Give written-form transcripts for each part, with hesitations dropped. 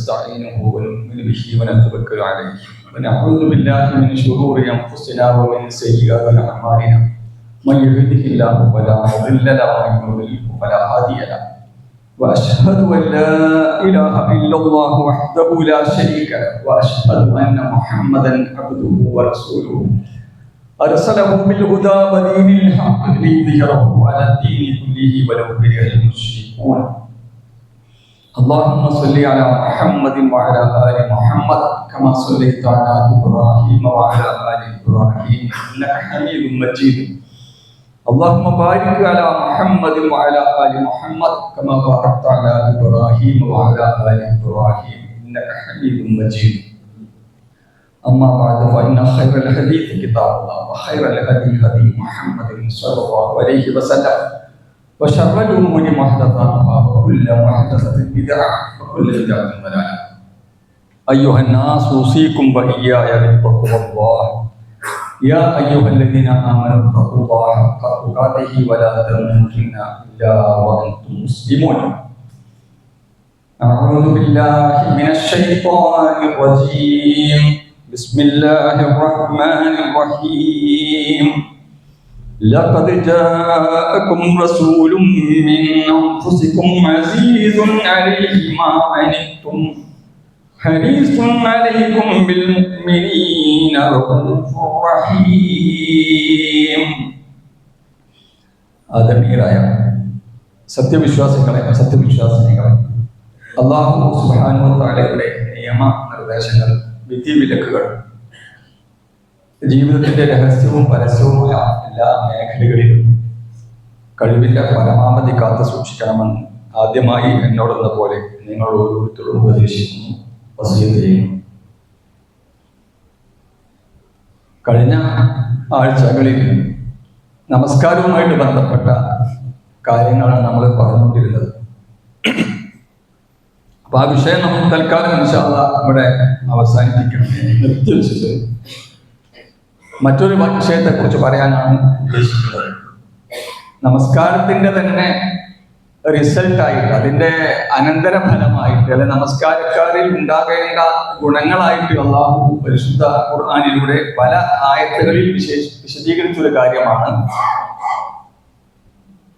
ونستعينه ونؤمن به ونتوكل عليه ونعوذ بالله من شرور أنفسنا ومن سيئات أعمالنا من يهده الله فلا مضل له ومن يضلل فلا هادي له وأشهد أن لا إله إلا الله وحده لا شريك له وأشهد أن محمدا عبده ورسوله أرسله بالهدى ودين الحق ليظهره على الدين كله ولو كره المشركون اللهم صل على محمد وعلى آل محمد كما صليت على إبراهيم وعلى آل إبراهيم إنك حميد مجيد اللهم بارك على محمد وعلى آل محمد كما باركت على إبراهيم وعلى آل إبراهيم إنك حميد مجيد أما بعد فإن خير الحديث كتاب الله وخير الهدي هدي محمد صلى الله عليه وسلم وشر الأمور محدثاتها وكل محدثة بدعة وكل بدعة ضلالة أيها الناس أوصيكم وإياي بتقوى الله يا أيها الذين آمنوا اتقوا الله حق تقاته ولا تموتن إلا وأنتم مسلمون أعوذ بالله من الشيطان الرجيم بسم الله الرحمن الرحيم لقد جاءكم رسول من أنفسكم عزيز عليه ما عنتم حريص عليكم بالمؤمنين رؤوف رحيم ആദമീയരായ സത്യവിശ്വാസികളെ അല്ലാഹു സുബ്ഹാനഹു വ തആലയുടെ നിയമ നിർദ്ദേശങ്ങൾ വിധിവിലക്കുകൾ ജീവിതത്തിന്റെ രഹസ്യവും പരസ്യവുമായ എല്ലാ മേഖലകളിലും കഴിവിന്റെ പരമാവധി കാത്തു സൂക്ഷിക്കണമെന്ന് ആദ്യമായി എന്നോടെന്ന പോലെ നിങ്ങൾ ഓരോരുത്തരും ഉപദേശിക്കുന്നു, വസിയത്ത് ചെയ്യുന്നു. കഴിഞ്ഞ ആഴ്ചകളിൽ നമസ്കാരവുമായിട്ട് ബന്ധപ്പെട്ട കാര്യങ്ങളാണ് നമ്മൾ പറഞ്ഞുകൊണ്ടിരുന്നത്. അപ്പൊ ആ വിഷയം നമ്മൾ തൽക്കാലം ഇൻഷാ അല്ലാഹ് ഇവിടെ അവസാനിപ്പിക്കണം. നിർത്തിവെച്ചിട്ട് മറ്റൊരു വിഷയത്തെ കുറിച്ച് പറയാനാണ് ഉദ്ദേശിക്കുന്നത്. നമസ്കാരത്തിന്റെ തന്നെ റിസൾട്ടായിട്ട്, അതിന്റെ അനന്തരഫലമായിട്ട്, അല്ലെ നമസ്കാരക്കാരിൽ ഉണ്ടാകേണ്ട ഗുണങ്ങളായിട്ട് അല്ലാഹു പരിശുദ്ധ ഖുർആനിലൂടെ പല ആയത്തുകളിൽ വിശദീകരിച്ചൊരു കാര്യമാണ്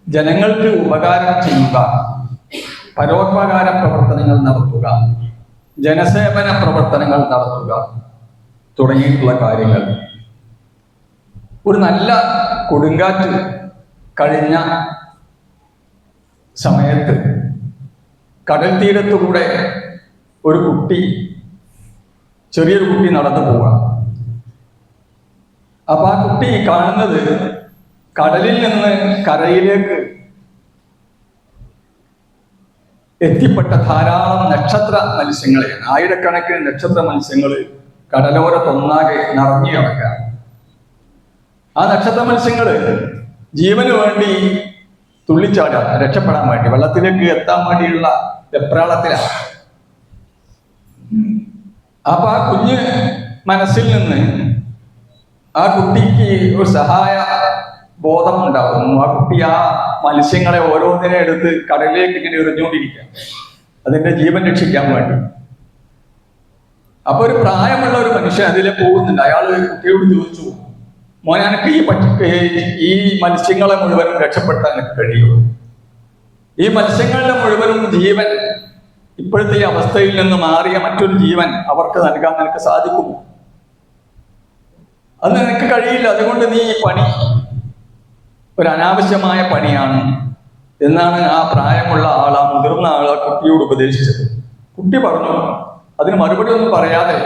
ജനങ്ങൾക്ക് ഉപകാരം ചെയ്യുക, പരോപകാര പ്രവർത്തനങ്ങൾ നടത്തുക, ജനസേവന പ്രവർത്തനങ്ങൾ നടത്തുക തുടങ്ങിയിട്ടുള്ള കാര്യങ്ങൾ. ഒരു നല്ല കൊടുങ്കാറ്റ് കഴിഞ്ഞ സമയത്ത് കടൽ തീരത്തുകൂടെ ചെറിയൊരു കുട്ടി നടന്നു പോവുക. അപ്പൊ ആ കുട്ടി കാണുന്നത് കടലിൽ നിന്ന് കരയിലേക്ക് എത്തിപ്പെട്ട ധാരാളം നക്ഷത്ര മത്സ്യങ്ങളെയാണ്. ആയിരക്കണക്കിന് നക്ഷത്ര മത്സ്യങ്ങൾ കടലോരത്തൊന്നാകെ നിറഞ്ഞു കിടക്കുക. ആ നക്ഷത്ര മത്സ്യങ്ങള് ജീവന് വേണ്ടി തുള്ളിച്ചാടുക, രക്ഷപ്പെടാൻ വേണ്ടി, വെള്ളത്തിലേക്ക് എത്താൻ വേണ്ടിയുള്ള വെപ്രാളത്തിലാണ്. അപ്പൊ ആ കുഞ്ഞ് മനസ്സിൽ നിന്ന് ആ കുട്ടിക്ക് ഒരു സഹായ ബോധം ഉണ്ടാകുന്നു. ആ കുട്ടി ആ മത്സ്യങ്ങളെ ഓരോന്നിനെ എടുത്ത് കടലിലേക്ക് ഇങ്ങനെ എറിഞ്ഞുകൊണ്ടിരിക്കുക, അതിന്റെ ജീവൻ രക്ഷിക്കാൻ വേണ്ടി. അപ്പൊ ഒരു പ്രായമുള്ള ഒരു മനുഷ്യൻ അതിലെ പോകുന്നുണ്ട്. അയാൾ കുട്ടിയോട് ചോദിച്ചു, മോനെ, എനിക്ക് ഈ മത്സ്യങ്ങളെ മുഴുവനും രക്ഷപ്പെടുത്താൻ എനിക്ക് കഴിയുമോ? ഈ മത്സ്യങ്ങളുടെ മുഴുവനും ജീവൻ ഇപ്പോഴത്തെ ഈ അവസ്ഥയിൽ നിന്ന് മാറിയ മറ്റൊരു ജീവൻ അവർക്ക് നൽകാൻ നിനക്ക് സാധിക്കുമോ? അത് നിനക്ക് കഴിയില്ല. അതുകൊണ്ട് നീ ഈ പണി ഒരു അനാവശ്യമായ പണിയാണ് എന്നാണ് ആ പ്രായമുള്ള ആൾ, ആ മുതിർന്ന ആൾ ആ കുട്ടിയോട് ഉപദേശിച്ചത്. കുട്ടി പറഞ്ഞു, അതിന് മറുപടി ഒന്നും പറയാതെ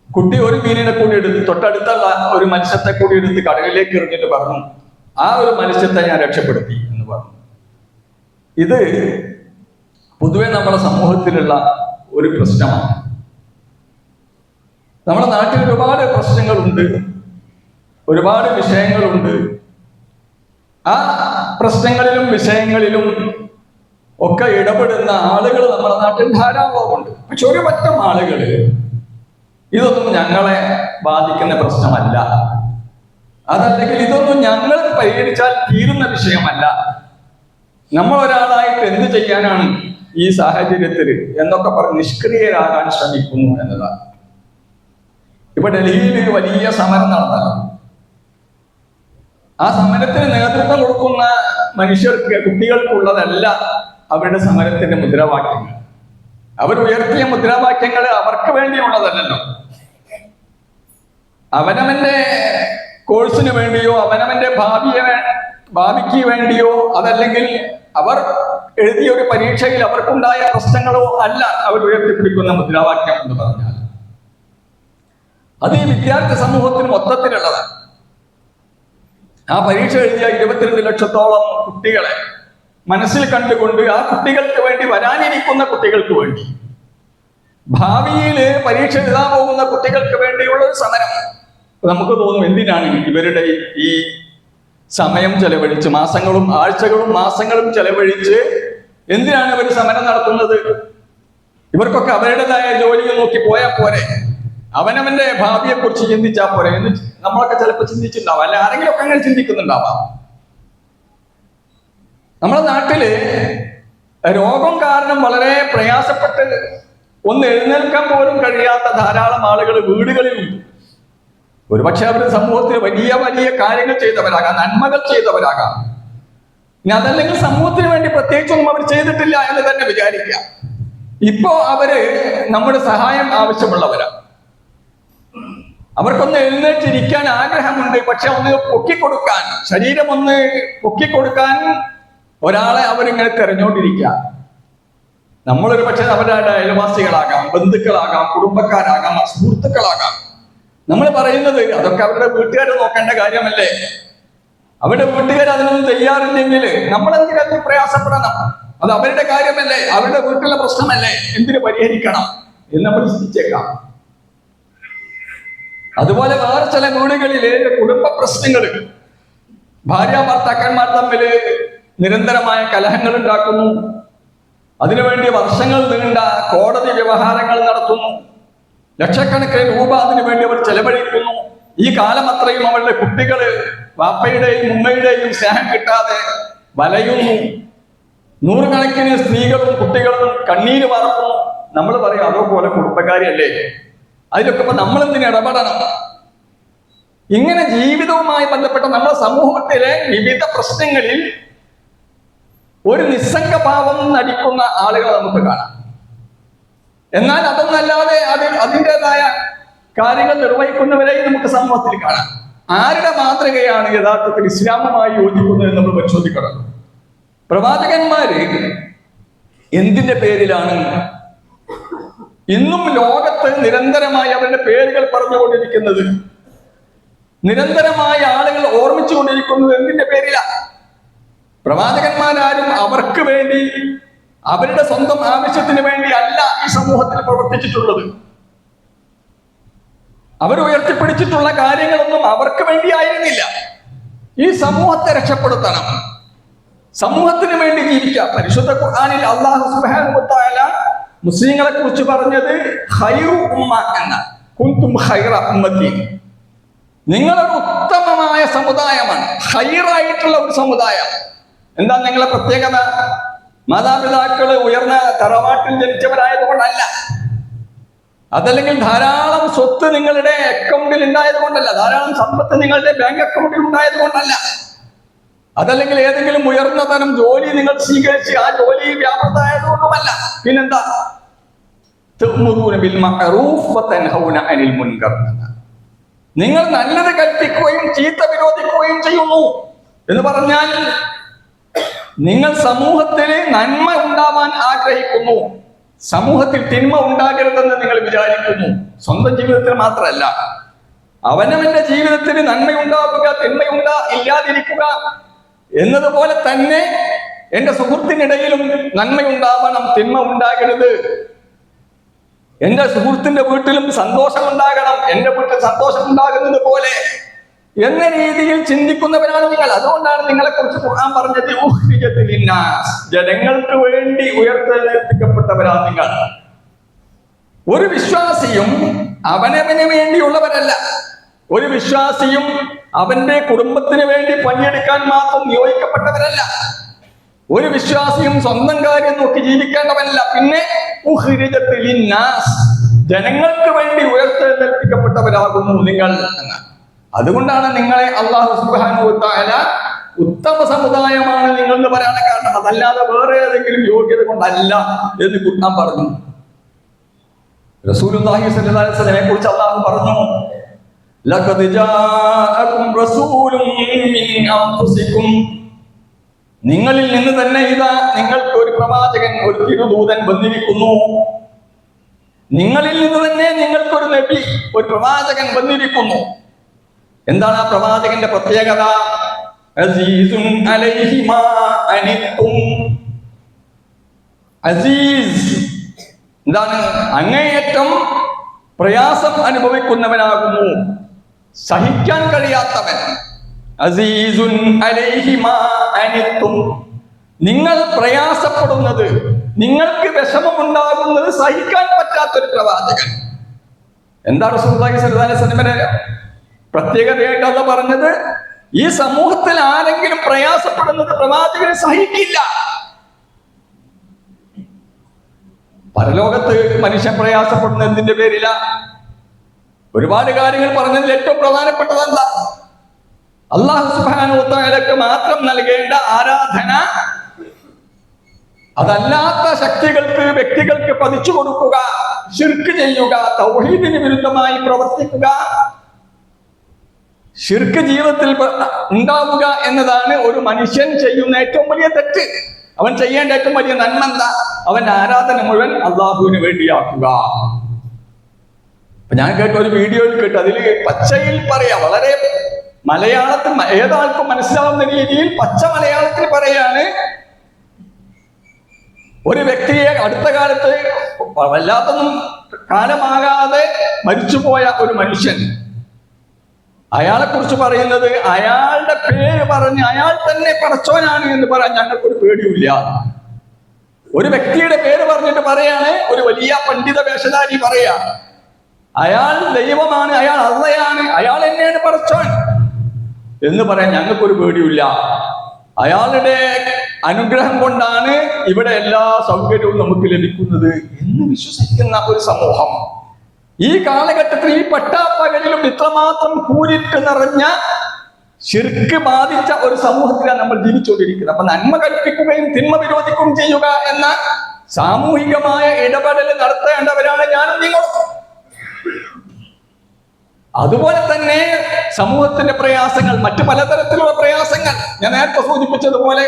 കുട്ടി ഒരു മീനിനെ കൂടി എടുത്ത്, തൊട്ടടുത്തുള്ള ഒരു മത്സ്യത്തെ കൂടി എടുത്ത് കടലിലേക്ക് എറിഞ്ഞിട്ട് പറഞ്ഞു, ആ ഒരു മത്സ്യത്തെ ഞാൻ രക്ഷപ്പെടുത്തി എന്ന് പറഞ്ഞു. ഇത് പൊതുവെ നമ്മുടെ സമൂഹത്തിലുള്ള ഒരു പ്രശ്നമാണ്. നമ്മുടെ നാട്ടിൽ ഒരുപാട് പ്രശ്നങ്ങളുണ്ട്, ഒരുപാട് വിഷയങ്ങളുണ്ട്. ആ പ്രശ്നങ്ങളിലും വിഷയങ്ങളിലും ഒക്കെ ഇടപെടുന്ന ആളുകൾ നമ്മുടെ നാട്ടിൽ ധാരാളമുണ്ട്. പക്ഷെ ഒരു പറ്റം ആളുകള് ഇതൊന്നും ഞങ്ങളെ ബാധിക്കുന്ന പ്രശ്നമല്ല, അതല്ലെങ്കിൽ ഇതൊന്നും ഞങ്ങൾ പരിഹരിച്ചാൽ തീരുന്ന വിഷയമല്ല, നമ്മൾ ഒരാളായിട്ട് എന്ത് ചെയ്യാനാണ് ഈ സാഹചര്യത്തിൽ എന്നൊക്കെ പറഞ്ഞ് നിഷ്ക്രിയരാകാൻ ശ്രമിക്കുന്നു എന്നതാണ്. ഇപ്പൊ ഡൽഹിയിൽ ഒരു വലിയ സമരം നടന്നല്ലോ. ആ സമരത്തിന് നേതൃത്വം കൊടുക്കുന്ന മനുഷ്യർക്ക്, കുട്ടികൾക്കുള്ളതല്ല അവരുടെ സമരത്തിന്റെ മുദ്രാവാക്യങ്ങൾ. അവർ ഉയർത്തിയ മുദ്രാവാക്യങ്ങൾ അവർക്ക് വേണ്ടിയുള്ളതല്ലല്ലോ. അവനവന്റെ കോഴ്സിന് വേണ്ടിയോ അവനവന്റെ ഭാവിക്ക് വേണ്ടിയോ അതല്ലെങ്കിൽ അവർ എഴുതിയ ഒരു പരീക്ഷയിൽ അവർക്കുണ്ടായ പ്രശ്നങ്ങളോ അല്ല അവർ ഉയർത്തിപ്പിടിക്കുന്ന മുദ്രാവാക്യം എന്ന് പറഞ്ഞാൽ. അത് ഈ വിദ്യാർത്ഥി സമൂഹത്തിന് മൊത്തത്തിലുള്ളതാണ്. ആ പരീക്ഷ എഴുതിയ 22 ലക്ഷത്തോളം കുട്ടികളെ മനസ്സിൽ കണ്ടുകൊണ്ട് ആ കുട്ടികൾക്ക് വേണ്ടി, വരാനിരിക്കുന്ന കുട്ടികൾക്ക് വേണ്ടി, ഭാവിയിൽ പരീക്ഷ എഴുതാൻ പോകുന്ന കുട്ടികൾക്ക് വേണ്ടിയുള്ള ഒരു സമരം. നമുക്ക് തോന്നും, എന്തിനാണ് ഇവരുടെ ഈ സമയം ചെലവഴിച്ച്, മാസങ്ങളും ചെലവഴിച്ച് എന്തിനാണ് ഇവർ സമരം നടത്തുന്നത്? ഇവർക്കൊക്കെ അവരുടേതായ ജോലികൾ നോക്കി പോയാൽ പോരെ, അവനവന്റെ ഭാവിയെ കുറിച്ച് ചിന്തിച്ചാൽ പോരെ എന്ന് നമ്മളൊക്കെ ചിലപ്പോൾ ചിന്തിച്ചിട്ടുണ്ടാവാം, അല്ല ആരെങ്കിലും ഒക്കെ അങ്ങനെ ചിന്തിക്കുന്നുണ്ടാവാം. നമ്മുടെ നാട്ടില് രോഗം കാരണം വളരെ പ്രയാസപ്പെട്ട് ഒന്ന് എഴുന്നേൽക്കാൻ പോലും കഴിയാത്ത ധാരാളം ആളുകൾ വീടുകളിലുണ്ട്. ഒരുപക്ഷെ അവർ സമൂഹത്തിൽ വലിയ വലിയ കാര്യങ്ങൾ ചെയ്തവരാകാം, നന്മകൾ ചെയ്തവരാകാം. ഇനി അതല്ലെങ്കിൽ സമൂഹത്തിന് വേണ്ടി പ്രത്യേകിച്ചൊന്നും അവർ ചെയ്തിട്ടില്ല എന്ന് തന്നെ വിചാരിക്കുക. ഇപ്പോ അവര് നമ്മുടെ സഹായം ആവശ്യമുള്ളവരാണ്. അവർക്കൊന്ന് എഴുന്നേറ്റിരിക്കാൻ ആഗ്രഹമുണ്ട്, പക്ഷെ ഒന്ന് പൊക്കിക്കൊടുക്കാൻ, ശരീരം ഒന്ന് പൊക്കിക്കൊടുക്കാൻ ഒരാളെ അവരിങ്ങനെ തെരഞ്ഞുകൊണ്ടിരിക്കുക. നമ്മളൊരു പക്ഷെ അവരുടെ അയൽവാസികളാകാം, ബന്ധുക്കളാകാം, കുടുംബക്കാരാകാം, സുഹൃത്തുക്കളാകാം. നമ്മൾ പറയുന്നത് അതൊക്കെ അവരുടെ വീട്ടുകാർ നോക്കേണ്ട കാര്യമല്ലേ? അവരുടെ വീട്ടുകാർ അതിനൊന്നും തയ്യാറില്ലെങ്കിൽ നമ്മളെന്തിനു പ്രയാസപ്പെടണം? അത് അവരുടെ കാര്യമല്ലേ, അവരുടെ വീട്ടിലെ പ്രശ്നമല്ലേ, എന്തിനു പരിഹരിക്കണം എന്ന് നമ്മൾ ചിന്തിച്ചേക്കാം. അതുപോലെ വേറെ ചില വീടുകളിലെ കുടുംബ പ്രശ്നങ്ങൾ, ഭാര്യ ഭർത്താക്കന്മാർ തമ്മിൽ നിരന്തരമായ കലഹങ്ങൾ ഉണ്ടാക്കുന്നു. അതിനുവേണ്ടി വർഷങ്ങൾ നീണ്ട കോടതി വ്യവഹാരങ്ങൾ നടത്തുന്നു. ലക്ഷക്കണക്കിന് രൂപ അതിനു വേണ്ടി അവർ ചെലവഴിക്കുന്നു. ഈ കാലം അത്രയും അവരുടെ കുട്ടികള് വാപ്പയുടെയും ഉമ്മയുടെയും സ്നേഹം കിട്ടാതെ വലയുന്നു. നൂറുകണക്കിന് സ്ത്രീകളും കുട്ടികളും കണ്ണീര് വാർക്കുന്നു. നമ്മൾ പറയും അതുപോലെ കുടുംബക്കാരിയല്ലേ, അതിലൊക്കെ ഇപ്പൊ നമ്മളെന്തിന് ഇടപെടണം? ഇങ്ങനെ ജീവിതവുമായി ബന്ധപ്പെട്ട നമ്മുടെ സമൂഹത്തിലെ വിവിധ പ്രശ്നങ്ങളിൽ ഒരു നിസ്സംഗഭാവം നടിക്കുന്ന ആളുകളെ നമുക്ക് കാണാം. എന്നാൽ അതൊന്നല്ലാതെ അതിൻ്റെതായ കാര്യങ്ങൾ നിർവഹിക്കുന്നവരെയും നമുക്ക് സമൂഹത്തിൽ കാണാം. ആരുടെ മാതൃകയാണ് യഥാർത്ഥത്തിൽ ഇസ്ലാമുമായി യോജിക്കുന്നത് എന്ന് നമ്മൾ പരിശോധിക്കണം. പ്രവാചകന്മാര് എന്തിന്റെ പേരിലാണ് ഇന്നും ലോകത്ത് നിരന്തരമായി അവരുടെ പേരുകൾ പറഞ്ഞുകൊണ്ടിരിക്കുന്നത്? നിരന്തരമായ ആളുകൾ ഓർമ്മിച്ചുകൊണ്ടിരിക്കുന്നത് എന്തിന്റെ പേരിലാണ്? പ്രവാചകന്മാരാരും അവർക്ക് വേണ്ടി, അവരുടെ സ്വന്തം ആവശ്യത്തിന് വേണ്ടി അല്ല ഈ സമൂഹത്തിൽ പ്രവർത്തിച്ചിട്ടുള്ളത്. അവർ ഉയർത്തിപ്പിടിച്ചിട്ടുള്ള കാര്യങ്ങളൊന്നും അവർക്ക് വേണ്ടിയായിരുന്നില്ല. ഈ സമൂഹത്തെ രക്ഷപ്പെടുത്തണം, സമൂഹത്തിന് വേണ്ടി ജീവിക്കാം. പരിശുദ്ധ ഖുർആനിൽ അല്ലാഹു സുബ്ഹാനഹു വ തആല മുസ്ലിങ്ങളെ കുറിച്ച് പറഞ്ഞത് ഖൈറു ഉമ്മ എന്ന, കുൻതും ഖൈറ ഉമ്മത്തി, നിങ്ങളൊരു ഉത്തമമായ സമുദായമാണ്, ഖൈറായിട്ടുള്ള ഒരു സമുദായം. എന്താ നിങ്ങളെ പ്രത്യേകത? മാതാപിതാക്കള് ഉയർന്ന തറവാട്ടിൽ ജനിച്ചവരായതുകൊണ്ടല്ല, അതല്ലെങ്കിൽ ധാരാളം സ്വത്ത് നിങ്ങളുടെ അക്കൗണ്ടിൽ ഉണ്ടായത് കൊണ്ടല്ല, ധാരാളം സമ്പത്ത് നിങ്ങളുടെ ബാങ്ക് അക്കൗണ്ടിൽ ഉണ്ടായത് കൊണ്ടല്ല, അതല്ലെങ്കിൽ ഏതെങ്കിലും ഉയർന്ന തരം ജോലി നിങ്ങൾ സ്വീകരിച്ച് ആ ജോലി വ്യാപൃതമായതുകൊണ്ടുമല്ല. പിന്നെന്താ? നിങ്ങൾ നല്ലത് കൽപ്പിക്കുകയും ചീത്ത വിരോധിക്കുകയും ചെയ്യുന്നു എന്ന് പറഞ്ഞാൽ നിങ്ങൾ സമൂഹത്തിൽ നന്മ ഉണ്ടാവാൻ ആഗ്രഹിക്കുന്നു, സമൂഹത്തിൽ തിന്മ ഉണ്ടാകരുതെന്ന് നിങ്ങൾ വിചാരിക്കുന്നു. സ്വന്തം ജീവിതത്തിൽ മാത്രമല്ല, അവനവന്റെ ജീവിതത്തിന് നന്മയുണ്ടാവുക, ഇല്ലാതിരിക്കുക എന്നതുപോലെ തന്നെ എന്റെ സുഹൃത്തിനിടയിലും നന്മയുണ്ടാവണം, തിന്മ ഉണ്ടാകരുത്. എന്റെ സുഹൃത്തിന്റെ വീട്ടിലും സന്തോഷം ഉണ്ടാകണം, എന്റെ വീട്ടിൽ സന്തോഷം ഉണ്ടാകുന്നത് പോലെ എന്ന രീതിയിൽ ചിന്തിക്കുന്നവരാണ് നിങ്ങൾ. അതുകൊണ്ടാണ് നിങ്ങളെ കുറിച്ച് ഖുർആൻ പറഞ്ഞത് ജനങ്ങൾക്ക് വേണ്ടി ഉയർത്തെഴുന്നേൽപ്പിക്കപ്പെട്ടവരാണ് നിങ്ങൾ. ഒരു വിശ്വാസിയും അവനവന് വേണ്ടിയുള്ളവരല്ല. ഒരു വിശ്വാസിയും അവന്റെ കുടുംബത്തിന് വേണ്ടി പണിയെടുക്കാൻ മാത്രം നിയോഗിക്കപ്പെട്ടവരല്ല. ഒരു വിശ്വാസിയും സ്വന്തം കാര്യം നോക്കി ജീവിക്കേണ്ടവനല്ല. പിന്നെ ഉഖ്രിജത്ത് ലിന്നാസ്, ജനങ്ങൾക്ക് വേണ്ടി ഉയർത്തെഴുന്നേൽപ്പിക്കപ്പെട്ടവരാകുന്നു നിങ്ങൾ എന്ന്. അതുകൊണ്ടാണ് നിങ്ങളെ അല്ലാഹു സുബ്ഹാനഹു വ തആല ഉത്തമ സമുദായമാണ് നിങ്ങൾ എന്ന് പറയാൻ കാരണം. അതല്ലാതെ വേറെ ഏതെങ്കിലും യോഗ്യത കൊണ്ടല്ല എന്ന് ഖുർആൻ പറഞ്ഞു. റസൂലുള്ളാഹി സ്വല്ലല്ലാഹു അലൈഹി വസല്ലമയെ കുറിച്ച് അല്ലാഹു പറഞ്ഞു, ലഖദ് ജാഅകും റസൂലും മിൻ അൻഫുസികും, നിങ്ങളിൽ നിന്ന് തന്നെ ഇതാ നിങ്ങൾക്ക് ഒരു പ്രവാചകൻ, ഒരു തിരുദൂതൻ വന്നിരിക്കുന്നു. നിങ്ങളിൽ നിന്ന് തന്നെ നിങ്ങൾക്കൊരു നബി, ഒരു പ്രവാചകൻ വന്നിരിക്കുന്നു. എന്താണ് ആ പ്രവാചകന്റെ പ്രത്യേകത? അസീസുൻ അലൈഹി മാ അനിത്തും. അസീസ് എന്താണ്? അങ്ങേയറ്റം പ്രയാസം അനുഭവിക്കുന്നവനാകുന്നു, സഹിക്കാൻ കഴിയാത്തവൻ. അസീസുൻ അലൈഹി മാ അനിത്തും, നിങ്ങൾ പ്രയാസപ്പെടുന്നത്, നിങ്ങൾക്ക് വിഷമമുണ്ടാകുന്നത് സഹിക്കാൻ പറ്റാത്തൊരു പ്രവാചകൻ. എന്താ റസൂലുള്ളാഹി സ്വല്ലല്ലാഹു അലൈഹി വസല്ലമയുടെ പ്രത്യേകതയായിട്ട് അത് പറഞ്ഞത്? ഈ സമൂഹത്തിൽ ആരെങ്കിലും പ്രയാസപ്പെടുന്നത് പ്രവാചകന് സഹിക്കില്ല. പരലോകത്ത് മനുഷ്യൻ പ്രയാസപ്പെടുന്ന എന്തിന്റെ പേരില? ഒരുപാട് കാര്യങ്ങൾ പറഞ്ഞതിൽ ഏറ്റവും പ്രധാനപ്പെട്ടത് എന്താ? അല്ലാഹു സുബ്ഹാനഹു വ തആലക്ക് മാത്രം നൽകേണ്ട ആരാധന അതല്ലാത്ത ശക്തികൾക്ക്, വ്യക്തികൾക്ക് പതിച്ചു കൊടുക്കുക, ശിർക്ക് ചെയ്യുക, തൗഹീദിന് വിരുദ്ധമായി പ്രവർത്തിക്കുക, ശിർക്ക് ജീവിതത്തിൽ ഉണ്ടാവുക എന്നതാണ് ഒരു മനുഷ്യൻ ചെയ്യുന്ന ഏറ്റവും വലിയ തെറ്റ്. അവൻ ചെയ്യേണ്ട ഏറ്റവും വലിയ നന്മ എന്താ? അവന്റെ ആരാധന മുഴുവൻ അള്ളാഹുവിന് വേണ്ടിയാക്കുക. ഞാൻ കേട്ട ഒരു വീഡിയോയിൽ കേട്ടു, അതിൽ പച്ചയിൽ പറയാ, വളരെ മലയാളത്തിൽ ഏതാൾക്കും മനസ്സിലാവുന്ന രീതിയിൽ പച്ച മലയാളത്തിൽ പറയാണ്, ഒരു വ്യക്തിയെ അടുത്ത കാലത്ത് വല്ലാത്തൊന്നും കാലമാകാതെ മരിച്ചുപോയ ഒരു മനുഷ്യൻ, അയാളെ കുറിച്ച് പറയുന്നത്, അയാളുടെ പേര് പറഞ്ഞ് അയാൾ തന്നെ പടച്ചോനാണ് എന്ന് പറയാൻ ഞങ്ങൾക്കൊരു പേടിയില്ല. ഒരു വ്യക്തിയുടെ പേര് പറഞ്ഞിട്ട് പറയാണ്, ഒരു വലിയ പണ്ഡിത വേഷധാരി പറയാ, അയാൾ ദൈവമാണ്, അയാൾ അള്ളയാണ്, അയാൾ തന്നെയാണ് പടച്ചോൻ എന്ന് പറയാൻ ഞങ്ങൾക്കൊരു പേടിയില്ല. അയാളുടെ അനുഗ്രഹം കൊണ്ടാണ് ഇവിടെ എല്ലാ സൗകര്യവും നമുക്ക് ലഭിക്കുന്നത് എന്ന് വിശ്വസിക്കുന്ന ഒരു സമൂഹം ഈ കാലഘട്ടത്തിൽ, ഈ പട്ടാപ്പകലിലും ഇത്രമാത്രം കൂരിട്ട് നിറഞ്ഞ ശിർക്ക് ബാധിച്ച ഒരു സമൂഹത്തിലാണ് നമ്മൾ ജീവിച്ചുകൊണ്ടിരിക്കുന്നത്. അപ്പൊ നന്മ കൽപ്പിക്കുകയും തിന്മ വിരോധിക്കുകയും ചെയ്യുക എന്ന സാമൂഹികമായ ഇടപെടൽ നടത്തേണ്ടവരാണ് ഞാനും നിങ്ങളും. അതുപോലെ തന്നെ സമൂഹത്തിന്റെ പ്രയാസങ്ങൾ, മറ്റു പലതരത്തിലുള്ള പ്രയാസങ്ങൾ, ഞാൻ നേരത്തെ സൂചിപ്പിച്ചതുപോലെ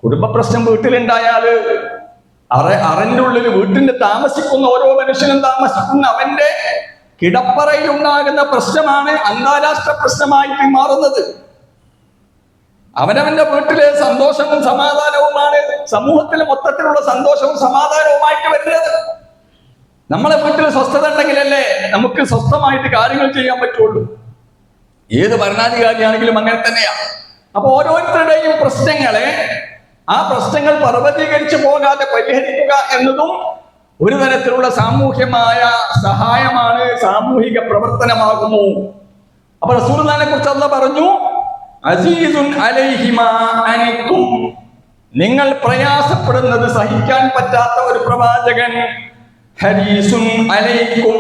കുടുംബ പ്രശ്നം വീട്ടിലുണ്ടായാല് അറന്റെ ഉള്ളിൽ വീട്ടിൽ താമസിക്കുന്ന ഓരോ മനുഷ്യനും താമസിക്കുന്ന അവന്റെ കിടപ്പറയിൽ ഉണ്ടാകുന്ന പ്രശ്നമാണ് അന്താരാഷ്ട്ര പ്രശ്നമായിട്ട് മാറുന്നത്. അവനവന്റെ വീട്ടിലെ സന്തോഷവും സമാധാനവുമാണ് സമൂഹത്തിൽ മൊത്തത്തിലുള്ള സന്തോഷവും സമാധാനവുമായിട്ട് വരുന്നത്. നമ്മളെ വീട്ടിൽ സ്വസ്ഥത ഉണ്ടെങ്കിലല്ലേ നമുക്ക് സ്വസ്ഥമായിട്ട് കാര്യങ്ങൾ ചെയ്യാൻ പറ്റുള്ളൂ. ഏത് ഭരണാധികാരിയാണെങ്കിലും അങ്ങനെ തന്നെയാണ്. അപ്പൊ ഓരോരുത്തരുടെയും പ്രശ്നങ്ങളെ, ആ പ്രശ്നങ്ങൾ പർവ്വതീകരിച്ചു പോകാതെ പരിഹരിക്കുക എന്നതും ഒരു തരത്തിലുള്ള സാമൂഹ്യമായ സഹായമാണ്, സാമൂഹിക പ്രവർത്തനമാകുന്നു. അപ്പൊ റസൂലുള്ളാഹിനെ കുറിച്ച് അല്ലാഹു പറഞ്ഞു, അസീസുൻ അലൈഹി മാ അനിത്തും, നിങ്ങൾ പ്രയാസപ്പെടുന്നത് സഹിക്കാൻ പറ്റാത്ത ഒരു പ്രവാചകൻ. ഹരീസുൻ അലൈക്കും,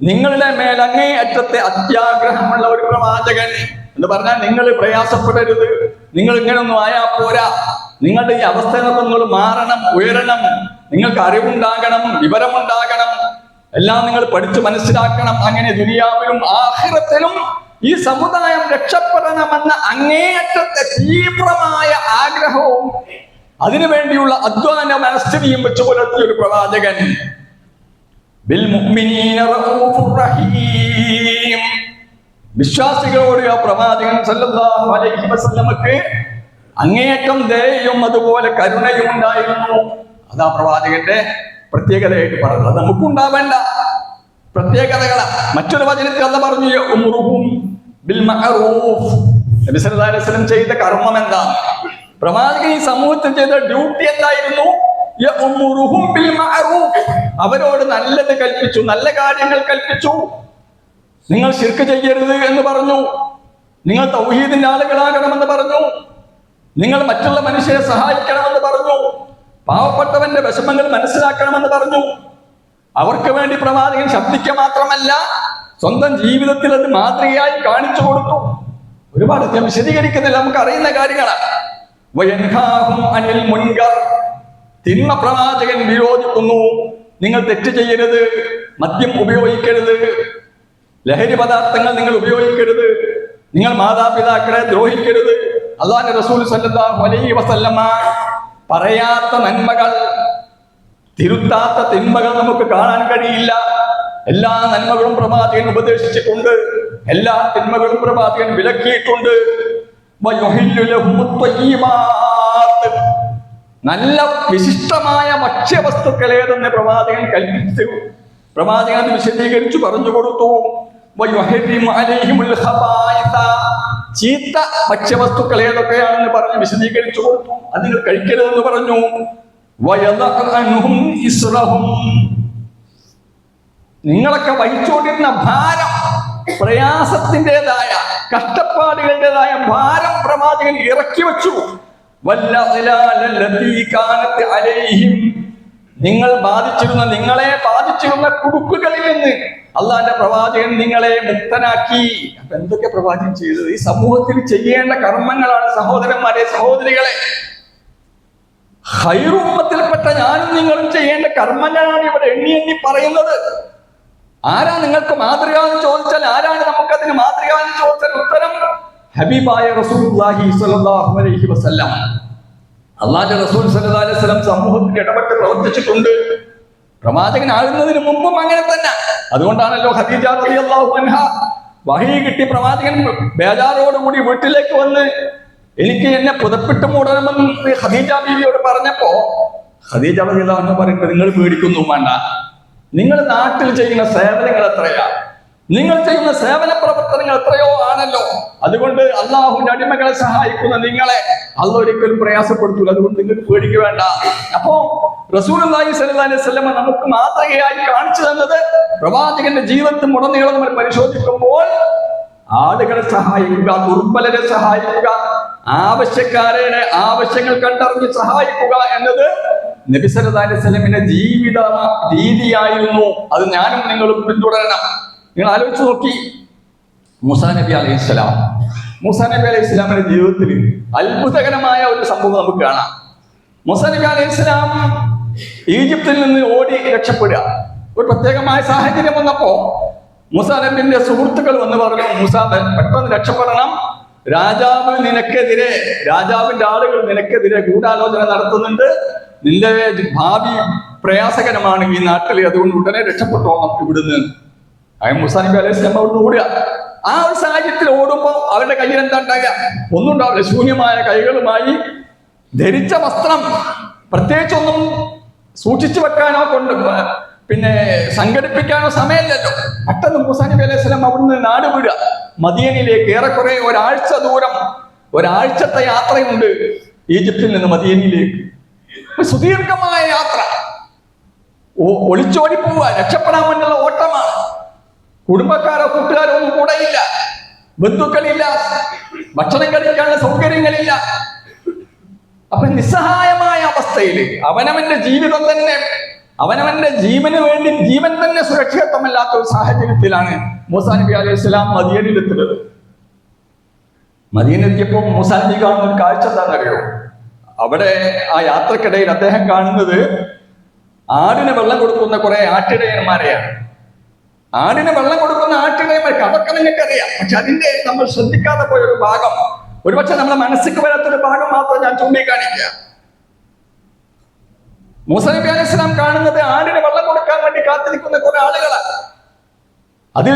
നിങ്ങളുടെ മേൽ അങ്ങേ അറ്റത്തെ അത്യാഗ്രഹമുള്ള ഒരു പ്രവാചകൻ എന്ന് പറഞ്ഞാൽ നിങ്ങൾ പ്രയാസപ്പെടരുത്, നിങ്ങൾ ഇങ്ങനൊന്നും ആയാ പോരാ, നിങ്ങളുടെ ഈ അവസ്ഥയിൽ നിങ്ങൾ മാറണം, ഉയരണം, നിങ്ങൾക്ക് അറിവുണ്ടാകണം, വിവരമുണ്ടാകണം, എല്ലാം നിങ്ങൾ പഠിച്ചു മനസ്സിലാക്കണം. അങ്ങനെ ദുനിയാവിലും ആഖിറത്തിലും ഈ സമുദായം രക്ഷപ്പെടണമെന്ന അങ്ങേയറ്റത്തെ തീവ്രമായ ആഗ്രഹവും അതിനുവേണ്ടിയുള്ള അധ്വാന മനസ്ഥിതിയും വെച്ച് പുലർത്തിയ ഒരു പ്രവാചകൻ. ബിൽ മുഅ്മിനീന റഊഫുർ റഹീം, വിശ്വാസികളോട് ആ പ്രവാചകൻ സല്ലല്ലാഹു അലൈഹി വസല്ലമക്ക് അങ്ങേയറ്റം ദയയും അതുപോലെ കരുണയും ഉണ്ടായിരുന്നു. അതാ പ്രവാചകന്റെ പ്രത്യേകതയായിട്ട് പറഞ്ഞത്. അത് നമുക്കുണ്ടാവേണ്ട പ്രത്യേകതകളാ. മറ്റൊരു വചനത്തിൽ അല്ലാഹു പറഞ്ഞു, യഅ്മുറുഹും ബിൽ മഅറൂഫ്, നബി സല്ലല്ലാഹു അലൈഹി വസല്ലം ചെയ്ത കർമ്മം എന്താണ്? പ്രവാചകൻ ഈ സമൂഹത്തിൽ ചെയ്ത ഡ്യൂട്ടി എന്തായിരുന്നു? യഅ്മുറുഹും ബിൽ മഅറൂഫ്, അവരോട് നല്ലത് കൽപ്പിച്ചു, നല്ല കാര്യങ്ങൾ കൽപ്പിച്ചു. നിങ്ങൾ ശിർക്ക് ചെയ്യരുത് എന്ന് പറഞ്ഞു, നിങ്ങൾ തൗഹീദിന്റെ ആളുകളാകണമെന്ന് പറഞ്ഞു, നിങ്ങൾ മറ്റുള്ള മനുഷ്യരെ സഹായിക്കണമെന്ന് പറഞ്ഞു. പാവപ്പെട്ടവന്റെ വിഷമങ്ങൾ മനസ്സിലാക്കണമെന്ന് പറഞ്ഞു. അവർക്ക് വേണ്ടി പ്രവാചകൻ ശബ്ദിക്കുക മാത്രമല്ല, സ്വന്തം ജീവിതത്തിൽ അത് മാതൃകയായി കാണിച്ചു കൊടുത്തു. ഒരുപാട് ഞാൻ വിശദീകരിക്കുന്നില്ല, നമുക്ക് അറിയുന്ന കാര്യങ്ങളാണ്. അനിൽ മുൻകർ, തിന്മ പ്രവാചകൻ വിരോധിക്കുന്നു. നിങ്ങൾ തെറ്റ് ചെയ്യരുത്, മദ്യം ഉപയോഗിക്കരുത്, ലഹരി പദാർത്ഥങ്ങൾ നിങ്ങൾ ഉപയോഗിക്കരുത്, നിങ്ങൾ മാതാപിതാക്കളെ ദ്രോഹിക്കരുത്. അല്ലാഹുവിന്റെ റസൂൽ സല്ലല്ലാഹു അലൈഹി വസല്ലമ പറയാത്ത നന്മകൾ, തിരുത്താത്ത തിന്മകൾ നമുക്ക് കാണാൻ കഴിയില്ല. എല്ലാ നന്മകളും പ്രവാചകൻ ഉപദേശിച്ചിട്ടുണ്ട്, എല്ലാ തിന്മകളും പ്രവാചകൻ വിലക്കിയിട്ടുണ്ട്. നല്ല വിശിഷ്ടമായ ഭക്ഷ്യവസ്തുക്കൾ ഏതെന്ന് പ്രവാചകൻ കൽപ്പിച്ചു. പ്രവാചകൻ അത് വിശദീകരിച്ചു പറഞ്ഞു കൊടുത്തു. ചീത്ത ഭക്ഷ്യവസ്തുക്കൾ ഏതൊക്കെയാണെന്ന് പറഞ്ഞ് വിശദീകരിച്ചു കൊടുത്തു. അത് നിങ്ങൾ കഴിക്കരുതെന്ന് പറഞ്ഞു. നിങ്ങളൊക്കെ വഹിച്ചുകൊണ്ടിരുന്ന ഭാരം, പ്രയാസത്തിൻ്റെതായ കഷ്ടപ്പാടുകളുടേതായ ഭാരം പ്രവാചകൻ ഇറക്കി വെച്ചു. നിങ്ങൾ ബാധിച്ചിരുന്ന, നിങ്ങളെ ബാധിച്ചിരുന്ന കുടുക്കുകളിൽ നിന്ന് അള്ളാന്റെ പ്രവാചകൻ നിങ്ങളെ മുക്തനാക്കി. അപ്പൊ എന്തൊക്കെ പ്രവാചകൻ ചെയ്തത്? ഈ സമൂഹത്തിൽ ചെയ്യേണ്ട കർമ്മങ്ങളാണ് സഹോദരന്മാരെ, സഹോദരികളെ. ഖൈറുമ്മത്തിൽപ്പെട്ട ഞാനും നിങ്ങളും ചെയ്യേണ്ട കർമ്മങ്ങളാണ് ഇവിടെ എണ്ണി എണ്ണി പറയുന്നത്. ആരാ നിങ്ങൾക്ക് മാതൃക എന്ന് ചോദിച്ചാൽ, ആരാണ് നമുക്കതിന് മാതൃക എന്ന് ചോദിച്ചാൽ ഉത്തരം ഹബീബായ റസൂലുള്ളാഹി സ്വല്ലല്ലാഹു അലൈഹി വസല്ലം. അല്ലാഹുവിന്റെ റസൂൽ സ്വല്ലല്ലാഹു അലൈഹി വസല്ലം സമൂഹത്തിൽ ഇടപെട്ട് പ്രവർത്തിച്ചിട്ടുണ്ട്. പ്രവാചകനാകുന്നതിന് മുമ്പും അങ്ങനെ തന്നെ. അതുകൊണ്ടാണല്ലോ ഖദീജ റളിയല്ലാഹു അൻഹ വഹി കിട്ടി പ്രവാചകൻ ബേജാറോടുകൂടി വീട്ടിലേക്ക് വന്ന് എനിക്ക് എന്നെ പുതപ്പിട്ട് മൂടണമെന്ന് ഖദീജ ബീവിയോട് പറഞ്ഞപ്പോ ഖദീജ റളിയല്ലാഹു അൻഹ പറയുന്നത്, നിങ്ങൾ പേടിക്കൊന്നും വേണ്ട, നിങ്ങൾ നാട്ടിൽ ചെയ്യുന്ന സേവനങ്ങൾ എത്രയാ, നിങ്ങൾ ചെയ്യുന്ന സേവന പ്രവർത്തനങ്ങൾ എത്രയോ ആണല്ലോ. അതുകൊണ്ട് അള്ളാഹുവിന്റെ അടിമകളെ സഹായിക്കുന്ന നിങ്ങളെ അള്ളാഹു ഒരിക്കലും പ്രയാസപ്പെടുത്തൂല. അതുകൊണ്ട് നിങ്ങൾക്ക് പേടിക്ക് വേണ്ട. അപ്പോ റസൂലുള്ളാഹി സ്വല്ലല്ലാഹു അലൈഹി വസല്ലം നമുക്ക് മാതൃകയായി കാണിച്ചു തന്നത്, പ്രവാചകന്റെ ജീവിതത്തിൽ ഉടനീളം നമ്മൾ പരിശോധിക്കുമ്പോൾ ആളുകളെ സഹായിക്കുക, ദുർബലരെ സഹായിക്കുക, ആവശ്യക്കാരുടെ ആവശ്യങ്ങൾ കണ്ടറിഞ്ഞ് സഹായിക്കുക എന്നത് നബി സല്ലല്ലാഹു അലൈഹി വസല്ലമിന്റെ ജീവിത രീതിയായിരുന്നു. അത് ഞാനും നിങ്ങളും പിന്തുടരണം. നിങ്ങൾ ആലോചിച്ച് നോക്കി, മൂസാ നബി അലൈഹി സ്വലാം, മൂസാ നബി അലൈഹി സ്വലാമിന്റെ ജീവിതത്തിൽ അത്ഭുതകരമായ ഒരു സംഭവം നമുക്ക് കാണാം. മൂസാ നബി അലൈഹി സ്വലാം ഈജിപ്തിൽ നിന്ന് ഓടി രക്ഷപ്പെടുക. ഒരു പ്രത്യേകമായ സാഹചര്യം വന്നപ്പോ മൂസാ നബിന്റെ സുഹൃത്തുക്കൾ വന്ന് പറഞ്ഞു, മൂസാ പെട്ടെന്ന് രക്ഷപ്പെടണം, രാജാവ് നിനക്കെതിരെ, രാജാവിന്റെ ആളുകൾ നിനക്കെതിരെ ഗൂഢാലോചന നടത്തുന്നുണ്ട്, നിന്റെ ഭാവി പ്രയാസകരമാണ് ഈ നാട്ടിൽ, അതുകൊണ്ട് ഉടനെ രക്ഷപ്പെട്ടോണം ഇവിടുന്ന്. മൂസാ നബി അലൈഹി സ്വലാം അവിടുന്ന് ഓടുക. ആ ഒരു സാഹചര്യത്തിൽ ഓടുമ്പോ അവരുടെ കയ്യിൽ എന്താ ഉണ്ടാകുക? ഒന്നും ഉണ്ടാവില്ല. ശൂന്യമായ കൈകളുമായി, ധരിച്ച വസ്ത്രം പ്രത്യേകിച്ചൊന്നും സൂക്ഷിച്ചു വെക്കാനോ പിന്നെ സംഘടിപ്പിക്കാനോ സമയമില്ലല്ലോ. പെട്ടെന്ന് മൂസാ നബി അലൈഹി സ്വലാം അവിടുന്ന് നാട് വിടുക, മദിയനിലേക്ക്. ഏറെക്കുറെ ഒരാഴ്ച ദൂരം, ഒരാഴ്ചത്തെ യാത്രയുണ്ട് ഈജിപ്തിൽ നിന്ന് മദിയനിലേക്ക്. സുദീർഘമായ യാത്ര, ഒളിച്ചോടി പോവുക, രക്ഷപ്പെടാൻ വേണ്ടിയുള്ള ഓട്ടമാണ്. കുടുംബക്കാരോ കൂട്ടുകാരോ ഒന്നും കൂടെയില്ല, ബന്ധുക്കളില്ല, ഭക്ഷണം കഴിക്കാനുള്ള സൗകര്യങ്ങളില്ല. അപ്പൊ നിസ്സഹായമായ അവസ്ഥയിൽ അവനവന്റെ ജീവിതം തന്നെ, അവനവന്റെ ജീവന് വേണ്ടി ജീവൻ തന്നെ സുരക്ഷിതത്വമല്ലാത്ത ഒരു സാഹചര്യത്തിലാണ് മൂസാ നബി അലൈഹി സ്വലാം മദീനയിലെത്തുന്നത്. മദീനയെത്തിയപ്പോൾ മൂസാ നബി കാണുന്ന ഒരു കാഴ്ച എന്താണെന്നറിയോ? അവിടെ ആ യാത്രക്കിടയിൽ അദ്ദേഹം കാണുന്നത് ആടിന് വെള്ളം കൊടുക്കുന്ന കുറെ ആട്ടിടയന്മാരെയാണ്. ആടിന് വെള്ളം കൊടുക്കുന്ന ആട്ടിടയന്മാർക്ക് അതൊക്കെ നിങ്ങൾക്കറിയാം. പക്ഷെ അതിന്റെ നമ്മൾ ശ്രദ്ധിക്കാതെ പോയൊരു ഭാഗം, ഒരുപക്ഷെ നമ്മുടെ മനസ്സിക്ക് വരാത്തൊരു ഭാഗം മാത്രം ഞാൻ ചൂണ്ടിക്കാണിക്കുക. മൂസാ നബി അലൈഹി സ്വലാം കാണുന്നത് ആടിന് വെള്ളം കൊടുക്കാൻ വേണ്ടി കാത്തിരിക്കുന്ന കുറെ ആളുകളാണ്. അതിൽ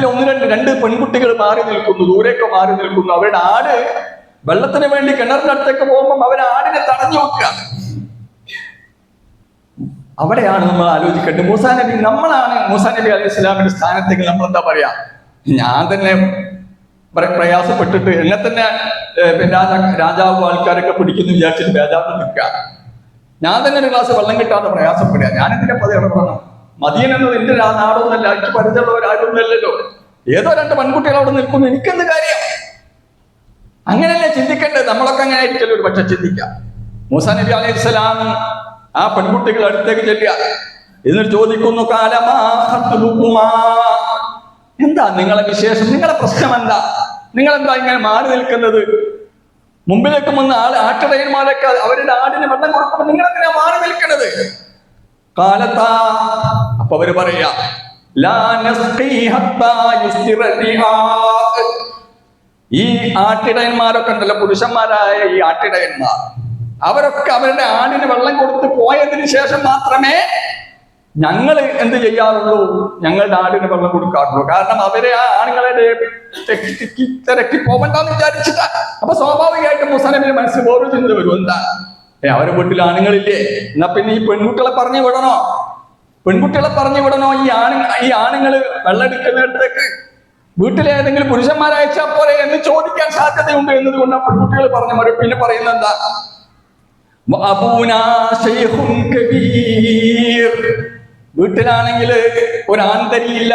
രണ്ട് പെൺകുട്ടികൾ മാറി നിൽക്കുന്നു, ദൂരേക്ക് മാറി നിൽക്കുന്നു. അവരുടെ ആട് വെള്ളത്തിന് വേണ്ടി കിണറിന്റെ അടുത്തേക്ക് പോകുമ്പോൾ അവർ ആടിനെ തടഞ്ഞു വെക്കുക. അവിടെയാണ് നമ്മൾ ആലോചിക്കേണ്ടത്. മൂസാ നബി, നമ്മളാണ് മൂസാ നബി അലൈഹി സ്വലാമിന്റെ സ്ഥാനത്തേക്ക് നമ്മൾ എന്താ പറയാ, ഞാൻ തന്നെ പ്രയാസപ്പെട്ടിട്ട് എന്നെ തന്നെ രാജാവ് ആൾക്കാരൊക്കെ പിടിക്കുന്നു വിചാരിച്ചിട്ട് രാജാവ് നിൽക്കുക, ഞാൻ തന്നെ ഒരു ഗ്ലാസ് വെള്ളം കിട്ടാതെ പ്രയാസപ്പെടുക, ഞാൻ എന്തിനെ ഇടപെടണം? മദീന എന്നത് എന്റെ നാടൊന്നല്ല, എനിക്ക് പരിചയമുള്ളവരാരൊന്നല്ലല്ലോ, ഏതോ രണ്ട് പെൺകുട്ടികൾ അവിടെ നിൽക്കുന്നു, എനിക്കെന്ത് കാര്യം? അങ്ങനെയല്ലേ ചിന്തിക്കേണ്ടത്. നമ്മളൊക്കെ അങ്ങനെ ആയിരിക്കല്ലോ ഒരു പക്ഷെ ചിന്തിക്കാം. മൂസാ നബി അലൈഹിസ്സലാം ആ പെൺകുട്ടികൾ അടുത്തേക്ക് ചെല്ലുക, എന്നിട്ട് ചോദിക്കുന്നു, എന്താ നിങ്ങളെ വിശേഷം, നിങ്ങളെ പ്രശ്നം എന്താ, നിങ്ങളെന്താ ഇങ്ങനെ മാറി നിൽക്കുന്നത്? മുമ്പിലേക്ക് വന്ന ആട്ടിടയന്മാരൊക്കെ അവരുടെ ആടിന് വെള്ളം കൊടുക്കുമ്പോൾ നിങ്ങൾ എന്തിനാ മാറി നിൽക്കുന്നത്? കാലത്താ അപ്പൊ അവര് പറയാ, ഈ ആട്ടിടയന്മാരൊക്കെ ഉണ്ടല്ലോ, പുരുഷന്മാരായ ഈ ആട്ടിടയന്മാർ, അവരൊക്കെ അവരുടെ ആടിന് വെള്ളം കൊടുത്ത് പോയതിനു ശേഷം മാത്രമേ ഞങ്ങൾ എന്ത് ചെയ്യാറുള്ളൂ, ഞങ്ങളുടെ ആടിന് വെള്ളം കൊടുക്കാറുള്ളൂ. കാരണം അവരെ ആ ആണുങ്ങളെ തിരക്കി പോകണ്ടെന്ന് വിചാരിച്ചിട്ടാ. അപ്പൊ സ്വാഭാവികമായിട്ടും മൂസാ നബിയുടെ മനസ്സിൽ വേറൊരു ചിന്ത വരും, എന്താ അവരെ വീട്ടിൽ ആണുങ്ങളില്ലേ, എന്നാ പിന്നെ ഈ പെൺകുട്ടികളെ പറഞ്ഞു വിടണോ, ഈ ആണുങ്ങള് വെള്ളം എടുക്കുന്നിടത്തേക്ക് വീട്ടിലേതെങ്കിലും പുരുഷന്മാരയച്ചാൽ പോരെ എന്ന് ചോദിക്കാൻ സാധ്യതയുണ്ട് എന്നതുകൊണ്ട് ആ പെൺകുട്ടികൾ പറഞ്ഞു. പിന്നെ പറയുന്നത് എന്താ, വീട്ടിലാണെങ്കിൽ ഒരു ആൺതരിയില്ല,